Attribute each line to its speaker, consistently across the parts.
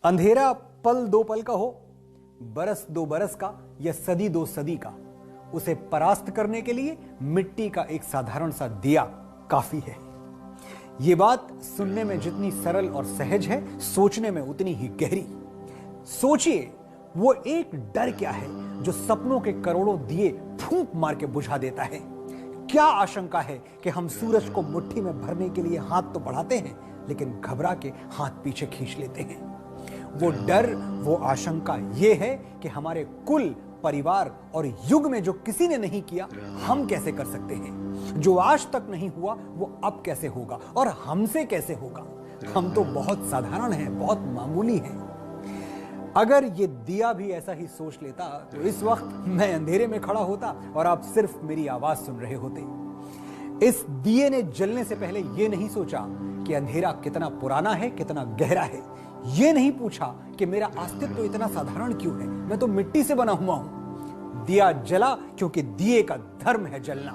Speaker 1: अंधेरा पल दो पल का हो, बरस दो बरस का या सदी दो सदी का, उसे परास्त करने के लिए मिट्टी का एक साधारण सा दिया काफी है। यह बात सुनने में जितनी सरल और सहज है, सोचने में उतनी ही गहरी। सोचिए, वो एक डर क्या है जो सपनों के करोड़ों दिए फूंक मार के बुझा देता है। क्या आशंका है कि हम सूरज को मुट्ठी में भरने के लिए हाथ तो बढ़ाते हैं, लेकिन घबरा के हाथ पीछे खींच लेते हैं। वो डर, वो आशंका ये है कि हमारे कुल, परिवार और युग में जो किसी ने नहीं किया, हम कैसे कर सकते हैं। जो आज तक नहीं हुआ, वो अब कैसे होगा और हमसे कैसे होगा। हम तो बहुत साधारण हैं, बहुत मामूली हैं। अगर ये दिया भी ऐसा ही सोच लेता तो इस वक्त मैं अंधेरे में खड़ा होता और आप सिर्फ मेरी आवाज सुन रहे होते। इस दिए ने जलने से पहले यह नहीं सोचा कि अंधेरा कितना पुराना है, कितना गहरा है। यह नहीं पूछा कि मेरा अस्तित्व तो इतना साधारण क्यों है, मैं तो मिट्टी से बना हुआ हूं। दिया जला क्योंकि दिए का धर्म है जलना।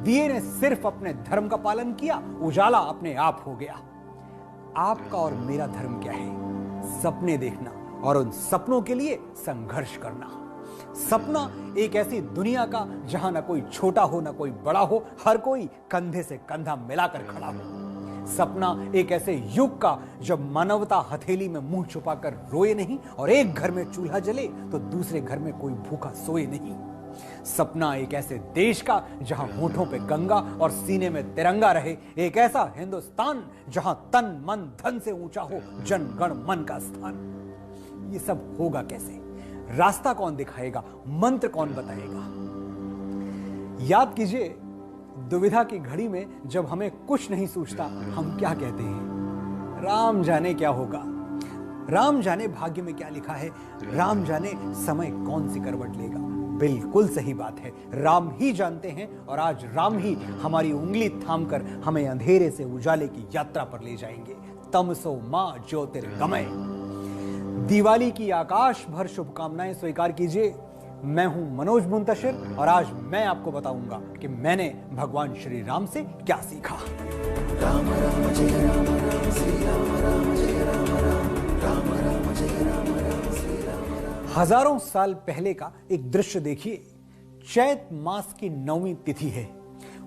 Speaker 1: दिए ने सिर्फ अपने धर्म का पालन किया, उजाला अपने आप हो गया। आपका और मेरा धर्म क्या है? सपने देखना और उन सपनों के लिए संघर्ष करना। सपना एक ऐसी दुनिया का जहां ना कोई छोटा हो, ना कोई बड़ा हो, हर कोई कंधे से कंधा मिलाकर खड़ा हो। सपना एक ऐसे युग का जब मानवता हथेली में मुंह छुपाकर रोए नहीं और एक घर में चूल्हा जले तो दूसरे घर में कोई भूखा सोए नहीं। सपना एक ऐसे देश का जहां होठों पे गंगा और सीने में तिरंगा रहे। एक ऐसा हिंदुस्तान जहां तन मन धन से ऊंचा हो जन गण मन का स्थान। ये सब होगा कैसे? रास्ता कौन दिखाएगा? मंत्र कौन बताएगा? याद कीजिए, दुविधा की घड़ी में जब हमें कुछ नहीं सूझता, हम क्या कहते हैं? राम जाने क्या होगा, राम जाने भाग्य में क्या लिखा है, राम जाने समय कौन सी करवट लेगा। बिल्कुल सही बात है, राम ही जानते हैं और आज राम ही हमारी उंगली थामकर हमें अंधेरे से उजाले की यात्रा पर ले जाएंगे। तमसो मां ज्योतिर्गमय। दिवाली की आकाश भर शुभकामनाएं स्वीकार कीजिए। मैं हूं मनोज मुंतशिर और आज मैं आपको बताऊंगा कि मैंने भगवान श्री राम से क्या सीखा। राम राम जय राम राम श्री राम राम जय राम राम राम राम जय राम राम श्री राम राम। हजारों साल पहले का एक दृश्य देखिए। चैत मास की 9वीं तिथि है।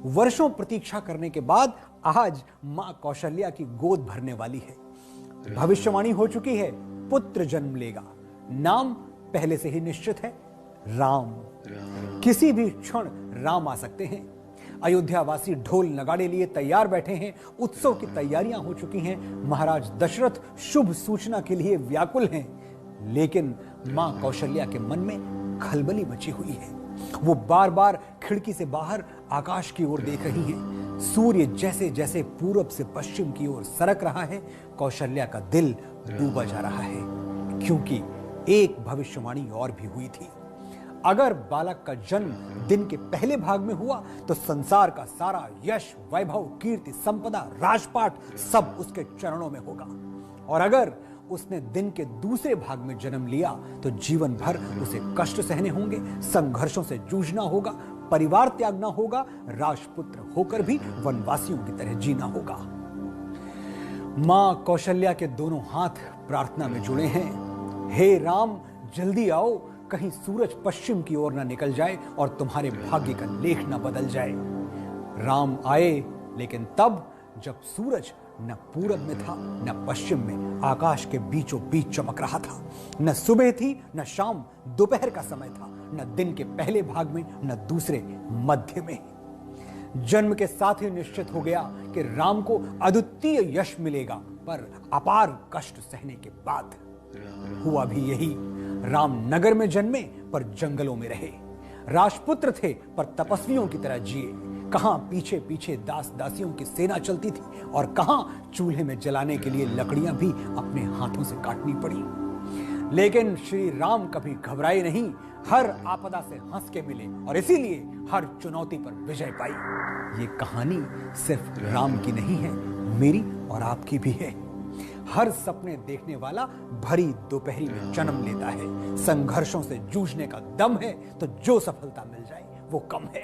Speaker 1: वर्षों प्रतीक्षा करने के बाद आज मां कौशल्या की गोद भरने वाली है। भविष्यवाणी हो चुकी है, पुत्र जन्म लेगा। नाम पहले से ही निश्चित है, राम। किसी भी क्षण राम आ सकते हैं। अयोध्या वासी ढोल नगाड़े लिए तैयार बैठे हैं। उत्सव की तैयारियां हो चुकी हैं। महाराज दशरथ शुभ सूचना के लिए व्याकुल हैं। लेकिन मां कौशल्या के मन में खलबली मची हुई है। वो बार बार खिड़की से बाहर आकाश की ओर देख रही हैं। सूर्य जैसे जैसे पूरब से पश्चिम की ओर सरक रहा है, कौशल्या का दिल डूबा जा रहा है, क्योंकि एक भविष्यवाणी और भी हुई थी। अगर बालक का जन्म दिन के पहले भाग में हुआ तो संसार का सारा यश, वैभव, कीर्ति, संपदा, राजपाट सब उसके चरणों में होगा। और अगर उसने दिन के दूसरे भाग में जन्म लिया तो जीवन भर उसे कष्ट सहने होंगे, संघर्षों से जूझना होगा, परिवार त्यागना होगा, राजपुत्र होकर भी वनवासियों की तरह जीना होगा। मां कौशल्या के दोनों हाथ प्रार्थना में जुड़े हैं। हे राम, जल्दी आओ, कहीं सूरज पश्चिम की ओर ना निकल जाए और तुम्हारे भाग्य का लेख ना बदल जाए। राम आए, लेकिन तब जब सूरज न पूरब में था न पश्चिम में, आकाश के बीचों बीच चमक रहा था। न सुबह थी, न शाम, दोपहर का समय था, न दिन के पहले भाग में न दूसरे मध्य में। जन्म के साथ ही निश्चित हो गया कि राम को अद्वितीय यश मिलेगा, पर अपार कष्ट सहने के बाद। हुआ भी यही। राम नगर में जन्मे पर जंगलों में रहे। राजपुत्र थे पर तपस्वियों की तरह जिए। कहां पीछे पीछे दास दासियों की सेना चलती थी और कहां चूल्हे में जलाने के लिए लकड़ियां भी अपने हाथों से काटनी पड़ी। लेकिन श्री राम कभी घबराए नहीं, हर आपदा से हंस के मिले और इसीलिए हर चुनौती पर विजय पाई। ये कहानी सिर्फ राम की नहीं है, मेरी और आपकी भी है। हर सपने देखने वाला भरी दोपहरी में जन्म लेता है। संघर्षों से जूझने का दम है तो जो सफलता मिल जाए वो कम है।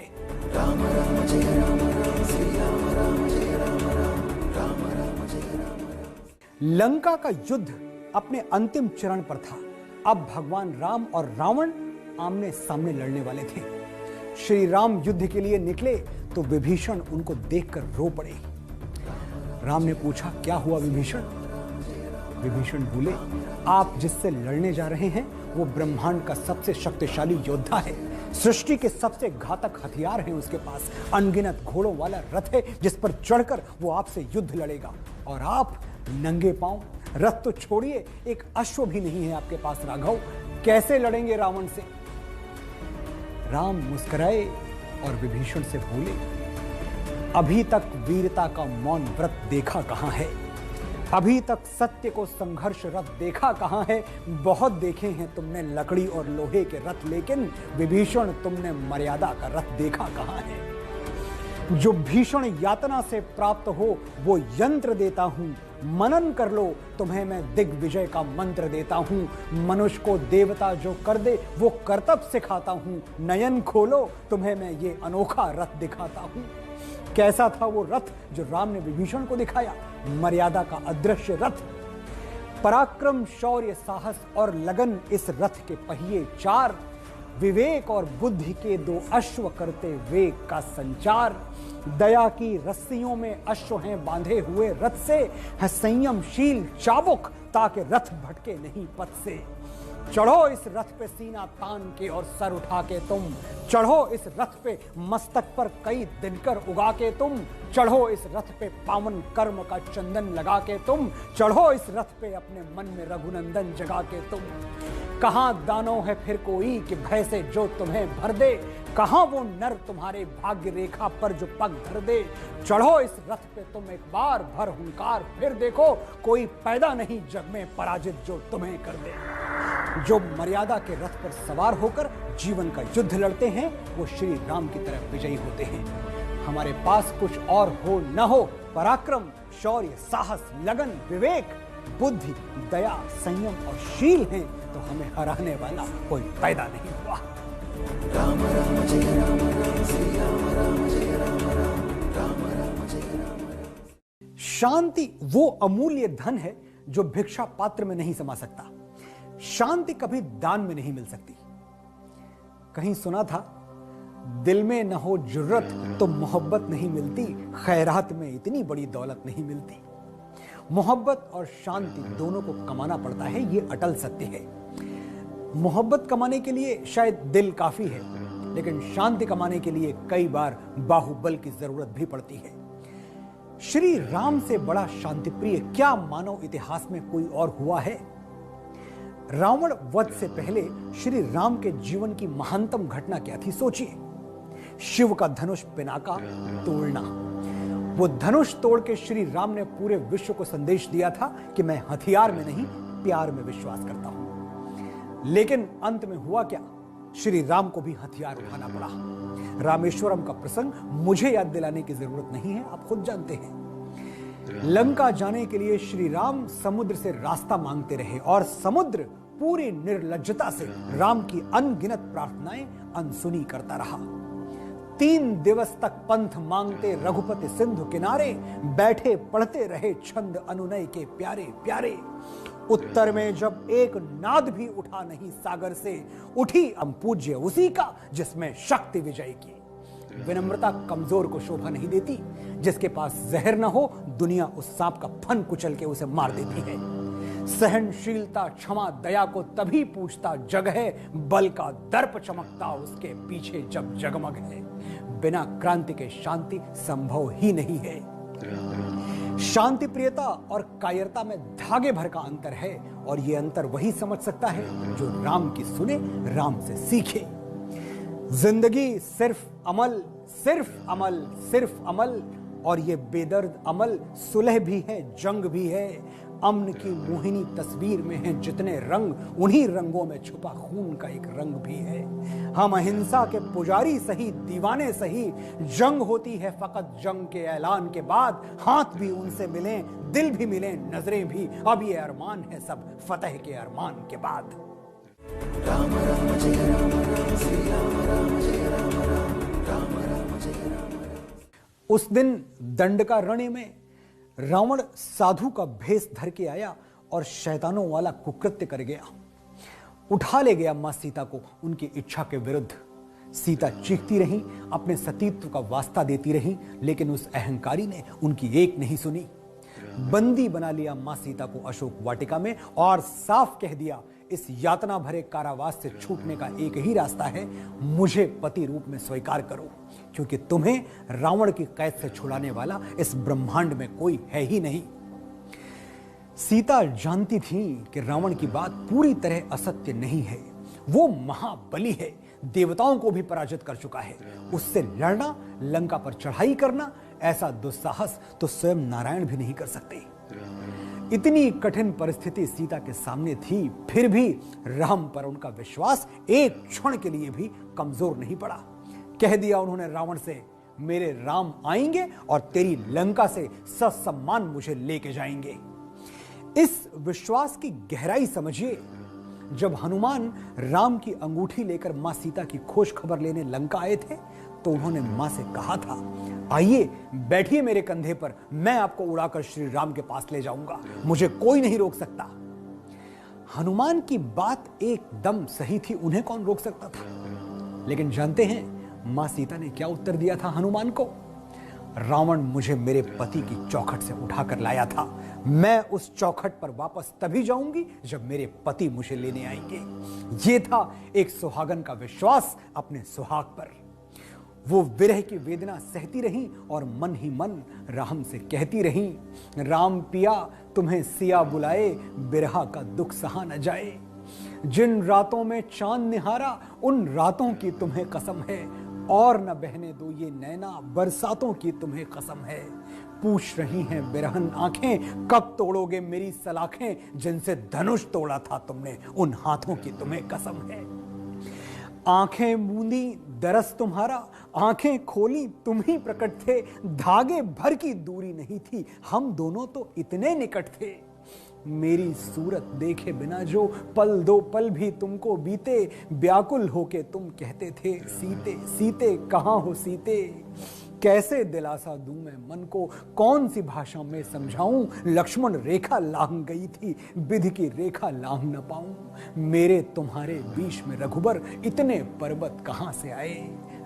Speaker 1: राम राम जय राम राम श्री राम राम जय राम राम राम राम जय राम राम। लंका का युद्ध अपने अंतिम चरण पर था। अब भगवान राम और रावण आमने सामने लड़ने वाले थे। श्री राम युद्ध के लिए निकले तो विभीषण उनको देखकर रो पड़े। राम ने पूछा, क्या हुआ विभीषण? विभीषण बोले, आप जिससे लड़ने जा रहे हैं वो ब्रह्मांड का सबसे शक्तिशाली योद्धा है। सृष्टि के सबसे घातक हथियार हैं उसके पास। अनगिनत घोड़ों वाला रथ है जिस पर चढ़कर वो आपसे युद्ध लड़ेगा, और आप नंगे पांव, रथ तो छोड़िए, एक अश्व भी नहीं है आपके पास। राघव, कैसे लड़ेंगे रावण से? राम मुस्कुराए और विभीषण से बोले, अभी तक वीरता का मौन व्रत देखा कहां है? अभी तक सत्य को संघर्ष रथ देखा कहां है? बहुत देखे हैं तुमने लकड़ी और लोहे के रथ, लेकिन विभीषण तुमने मर्यादा का रथ देखा कहां है? जो भीषण यातना से प्राप्त हो वो यंत्र देता हूं, मनन कर लो, तुम्हें मैं दिग्विजय का मंत्र देता हूं। मनुष्य को देवता जो कर दे वो कर्तव्य सिखाता हूं। नयन खोलो, तुम्हें मैं ये अनोखा रथ दिखाता हूं। कैसा था वो रथ जो राम ने विभीषण को दिखाया? मर्यादा का अदृश्य रथ। पराक्रम, शौर्य, साहस और लगन इस रथ के पहिए चार। विवेक और बुद्धि के दो अश्व करते वेग का संचार। दया की रस्सियों में अश्व हैं बांधे हुए रथ से, है संयमशील चाबुक ताकि रथ भटके नहीं पथ से। चढ़ो इस रथ पे सीना तान के और सर उठा के तुम, चढ़ो इस रथ पे मस्तक पर कई दिनकर उगा के तुम, चढ़ो इस रथ पे पावन कर्म का चंदन लगा के तुम, चढ़ो इस रथ पे अपने मन में रघुनंदन जगा के तुम। कहां दानव है फिर कोई कि भय से जो तुम्हें भर दे, कहां वो नर तुम्हारे भाग्य रेखा पर जो पग धर दे। चढ़ो इस रथ पे तुम एक बार भर हुंकार, फिर देखो कोई पैदा नहीं जग में पराजित जो तुम्हें कर दे। जो मर्यादा के रथ पर सवार होकर जीवन का युद्ध लड़ते हैं वो श्री राम की तरह विजयी होते हैं। हमारे पास कुछ और हो न हो, पराक्रम, शौर्य, साहस, लगन, विवेक, बुद्धि, दया, संयम और शील हैं तो हमें हराने वाला कोई पैदा नहीं हुआ। राम राम जय राम, राम श्री राम, राम जय राम, राम राम राम जय राम। शांति वो अमूल्य धन है जो भिक्षा पात्र में नहीं समा सकता। शांति कभी दान में नहीं मिल सकती। कहीं सुना था, दिल में न हो जुर्रत तो मोहब्बत नहीं मिलती, खैरात में इतनी बड़ी दौलत नहीं मिलती। मोहब्बत और शांति दोनों को कमाना पड़ता है, ये अटल सत्य है। मोहब्बत कमाने के लिए शायद दिल काफी है, लेकिन शांति कमाने के लिए कई बार बाहुबल की जरूरत भी पड़ती है। श्री राम से बड़ा शांतिप्रिय क्या मानव इतिहास में कोई और हुआ है? रावण वध से पहले श्री राम के जीवन की महानतम घटना क्या थी, सोचिए। शिव का धनुष पिनाका तोड़ना। वो धनुष तोड़ के श्री राम ने पूरे विश्व को संदेश दिया था कि मैं हथियार में नहीं, प्यार में विश्वास करता हूं। लेकिन अंत में हुआ क्या? श्री राम को भी हथियार उठाना पड़ा। रामेश्वरम का प्रसंग मुझे याद दिलाने की जरूरत नहीं है, आप खुद जानते हैं। लंका जाने के लिए श्री राम समुद्र से रास्ता मांगते रहे और समुद्र पूरी निर्लज्जता से राम की अनगिनत प्रार्थनाएं अनसुनी करता रहा। 3 दिवस तक पंथ मांगते रघुपति सिंधु किनारे, बैठे पढ़ते रहे छंद अनुनय के प्यारे प्यारे। उत्तर में जब एक नाद भी उठा नहीं सागर से, उठी हम पूज्य उसी का जिसमें शक्ति विजय की। विनम्रता कमजोर को शोभा नहीं देती, जिसके पास जहर न हो दुनिया उस सांप का फन कुचल के उसे मार देती है। सहनशीलता, क्षमा, दया को तभी पूछता जग है, बल का दर्प चमकता उसके पीछे जब जगमग है। बिना क्रांति के शांति संभव ही नहीं है। शांति प्रियता और कायरता में धागे भर का अंतर है, और यह अंतर वही समझ सकता है जो राम की सुने, राम से सीखे। जिंदगी सिर्फ अमल, सिर्फ अमल, सिर्फ अमल, और ये बेदर्द अमल सुलह भी है, जंग भी है। अमन की मोहिनी तस्वीर में है जितने रंग, उन्हीं रंगों में छुपा खून का एक रंग भी है। हम अहिंसा के पुजारी सही, दीवाने सही, जंग होती है फकत जंग के ऐलान के बाद। हाथ भी उनसे मिलें, दिल भी मिलें, नजरें भी, अब ये अरमान है सब फतेह के अरमान के बाद। राम राम जय राम, राम श्री राम, राम जय राम, राम राम जय राम। उस दिन दंडकारण्य में रावण साधु का भेष धर के आया और शैतानों वाला कुकृत्य कर गया। उठा ले गया मां सीता को उनकी इच्छा के विरुद्ध। सीता चीखती रही, अपने सतीत्व का वास्ता देती रही, लेकिन उस अहंकारी ने उनकी एक नहीं सुनी। बंदी बना लिया मां सीता को अशोक वाटिका में और साफ कह दिया, इस यातना भरे कारावास से छूटने का एक ही रास्ता है, मुझे पति रूप में स्वीकार करो, क्योंकि तुम्हें रावण की कैद से छुड़ाने वाला इस ब्रह्मांड में कोई है ही नहीं। सीता जानती थी कि रावण की बात पूरी तरह असत्य नहीं है। वो महाबली है, देवताओं को भी पराजित कर चुका है। उससे लड़ना, लंका पर चढ़ाई करना, ऐसा दुस्साहस तो स्वयं नारायण भी नहीं कर सकते। इतनी कठिन परिस्थिति सीता के सामने थी, फिर भी राम पर उनका विश्वास एक क्षण के लिए भी कमजोर नहीं पड़ा। कह दिया उन्होंने रावण से, मेरे राम आएंगे और तेरी लंका से ससम्मान मुझे लेके जाएंगे। इस विश्वास की गहराई समझिए। जब हनुमान राम की अंगूठी लेकर मां सीता की खोज खबर लेने लंका आए थे, तो उन्होंने मां से कहा था, आइए बैठिए मेरे कंधे पर, मैं आपको उड़ाकर श्री राम के पास ले जाऊंगा, मुझे कोई नहीं रोक सकता। हनुमान की बात एकदम सही थी, उन्हें कौन रोक सकता था। लेकिन जानते हैं मां सीता ने क्या उत्तर दिया था हनुमान को? रावण मुझे मेरे पति की चौखट से उठाकर लाया था, मैं उस चौखट पर वापस तभी जाऊंगी जब मेरे पति मुझे लेने आएंगे। यह था एक सुहागन का विश्वास अपने सुहाग पर। वो विरह की वेदना सहती रही और मन ही मन राम से कहती रही, राम पिया तुम्हें सिया बुलाए, बिरहा का दुख सहा न जाए। जिन रातों में चांद निहारा, उन रातों की तुम्हें कसम है, और न बहने दो ये नैना, बरसातों की तुम्हें कसम है। पूछ रही हैं बिरहन आंखें, कब तोड़ोगे मेरी सलाखें, जिनसे धनुष तोड़ा था तुमने, उन हाथों की तुम्हें कसम है। आंखें मूंदी दरस तुम्हारा, आंखें खोली तुम ही प्रकट थे, धागे भर की दूरी नहीं थी, हम दोनों तो इतने निकट थे। मेरी सूरत देखे बिना जो पल दो पल भी तुमको बीते, व्याकुल होके तुम कहते थे, सीते सीते कहाँ हो सीते। कैसे दिलासा दूं मैं मन को, कौन सी भाषा में समझाऊं, लक्ष्मण रेखा लांघ गई थी, विधि की रेखा लांघ न पाऊं। मेरे तुम्हारे बीच में रघुबर, इतने पर्वत कहां से आए।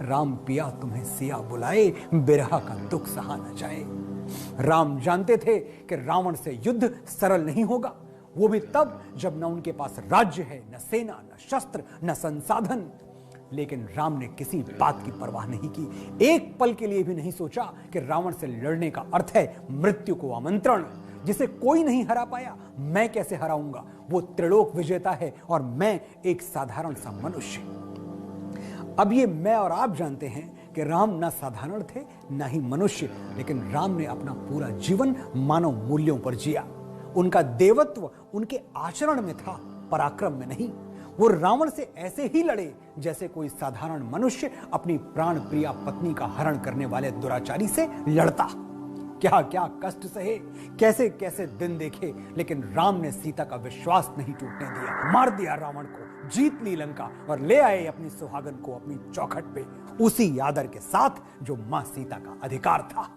Speaker 1: राम पिया तुम्हें सिया बुलाए, बिरहा का दुख सहा न जाए। राम जानते थे कि रावण से युद्ध सरल नहीं होगा, वो भी तब जब न उनके पास राज्य है, न सेना, न शस्त्र, न संसाधन। लेकिन राम ने किसी बात की परवाह नहीं की। एक पल के लिए भी नहीं सोचा कि रावण से लड़ने का अर्थ है मृत्यु को आमंत्रण, जिसे कोई नहीं हरा पाया, मैं कैसे हराऊंगा। वो त्रिलोक विजेता है और मैं एक साधारण सा मनुष्य। अब ये मैं और आप जानते हैं कि राम ना साधारण थे ना ही मनुष्य, लेकिन राम ने अपना पूरा जीवन मानव मूल्यों पर जिया। उनका देवत्व उनके आचरण में था, पराक्रम में नहीं। वो रावण से ऐसे ही लड़े जैसे कोई साधारण मनुष्य अपनी प्राण प्रिया पत्नी का हरण करने वाले दुराचारी से लड़ता। क्या क्या कष्ट सहे, कैसे कैसे दिन देखे, लेकिन राम ने सीता का विश्वास नहीं टूटने दिया। मार दिया रावण को, जीत ली लंका और ले आए अपनी सुहागन को अपनी चौखट पे, उसी आदर के साथ जो मां सीता का अधिकार था।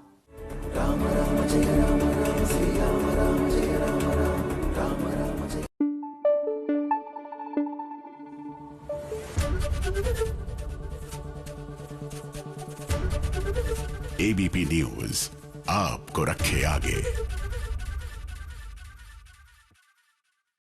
Speaker 1: राम राम जय राम राम श्री राम राम जय राम राम राम राम जय।
Speaker 2: एबीपी न्यूज आपको रखे आगे।